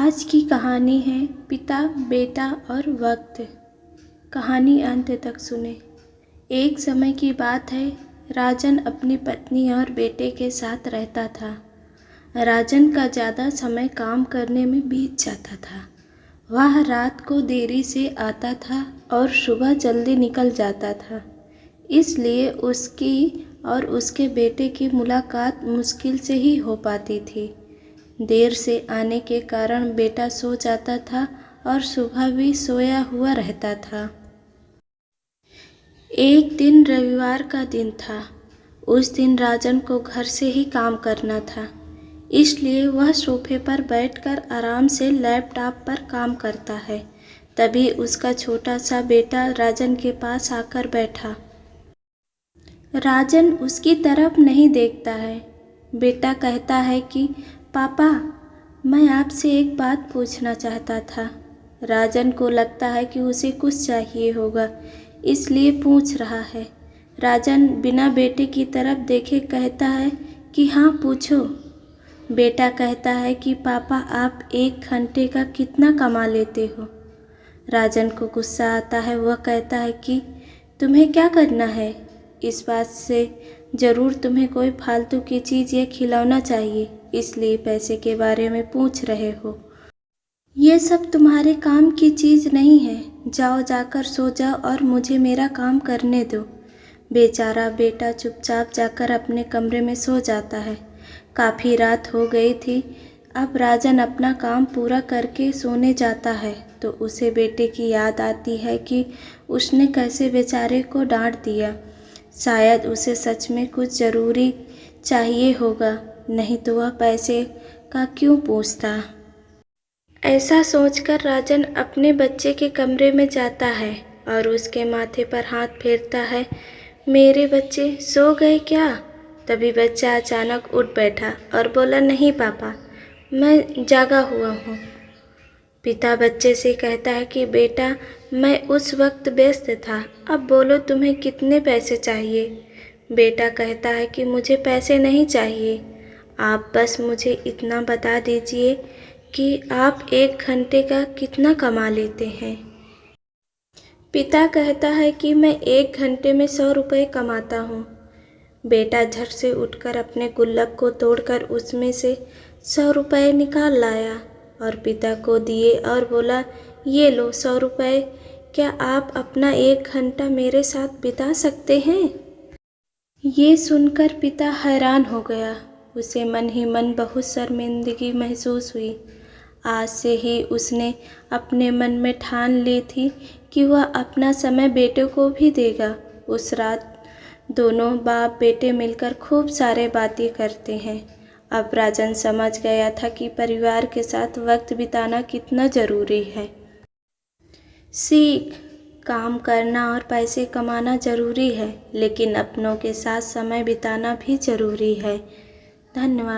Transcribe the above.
आज की कहानी है पिता, बेटा और वक्त। कहानी अंत तक सुने। एक समय की बात है, राजन अपनी पत्नी और बेटे के साथ रहता था। राजन का ज़्यादा समय काम करने में बीत जाता था। वह रात को देरी से आता था और सुबह जल्दी निकल जाता था। इसलिए उसकी और उसके बेटे की मुलाकात मुश्किल से ही हो पाती थी। देर से आने के कारण बेटा सो जाता था और सुबह भी सोया हुआ रहता था। एक दिन रविवार का दिन था। उस दिन राजन को घर से ही काम करना था, इसलिए वह सोफे पर बैठकर आराम से लैपटॉप पर काम करता है। तभी उसका छोटा सा बेटा राजन के पास आकर बैठा। राजन उसकी तरफ नहीं देखता है। बेटा कहता है कि पापा, मैं आपसे एक बात पूछना चाहता था। राजन को लगता है कि उसे कुछ चाहिए होगा, इसलिए पूछ रहा है। राजन बिना बेटे की तरफ देखे कहता है कि हाँ, पूछो। बेटा कहता है कि पापा, आप 1 घंटे का कितना कमा लेते हो? राजन को गुस्सा आता है। वह कहता है कि तुम्हें क्या करना है? इस बात से ज़रूर तुम्हें कोई फालतू की चीज़ या खिलौना चाहिए, इसलिए पैसे के बारे में पूछ रहे हो। ये सब तुम्हारे काम की चीज़ नहीं है। जाओ, जाकर सो जाओ और मुझे मेरा काम करने दो। बेचारा बेटा चुपचाप जाकर अपने कमरे में सो जाता है। काफ़ी रात हो गई थी। अब राजन अपना काम पूरा करके सोने जाता है तो उसे बेटे की याद आती है कि उसने कैसे बेचारे को डांट दिया। शायद उसे सच में कुछ ज़रूरी चाहिए होगा, नहीं तो वह पैसे का क्यों पूछता। ऐसा सोचकर राजन अपने बच्चे के कमरे में जाता है और उसके माथे पर हाथ फेरता है। मेरे बच्चे सो गए क्या? तभी बच्चा अचानक उठ बैठा और बोला, नहीं पापा, मैं जागा हुआ हूँ। पिता बच्चे से कहता है कि बेटा, मैं उस वक्त व्यस्त था, अब बोलो तुम्हें कितने पैसे चाहिए? बेटा कहता है कि मुझे पैसे नहीं चाहिए, आप बस मुझे इतना बता दीजिए कि आप 1 घंटे का कितना कमा लेते हैं। पिता कहता है कि मैं 1 घंटे में 100 रुपये कमाता हूँ। बेटा झट से उठकर अपने गुल्लक को तोड़कर उसमें से 100 रुपये निकाल लाया और पिता को दिए और बोला, ये लो 100 रुपये, क्या आप अपना 1 घंटा मेरे साथ बिता सकते हैं? ये सुनकर पिता हैरान हो गया। उसे मन ही मन बहुत शर्मिंदगी महसूस हुई। आज से ही उसने अपने मन में ठान ली थी कि वह अपना समय बेटे को भी देगा। उस रात दोनों बाप बेटे मिलकर खूब सारे बातें करते हैं। अब राजन समझ गया था कि परिवार के साथ वक्त बिताना कितना ज़रूरी है। सीख, काम करना और पैसे कमाना ज़रूरी है, लेकिन अपनों के साथ समय बिताना भी ज़रूरी है। धन्यवाद।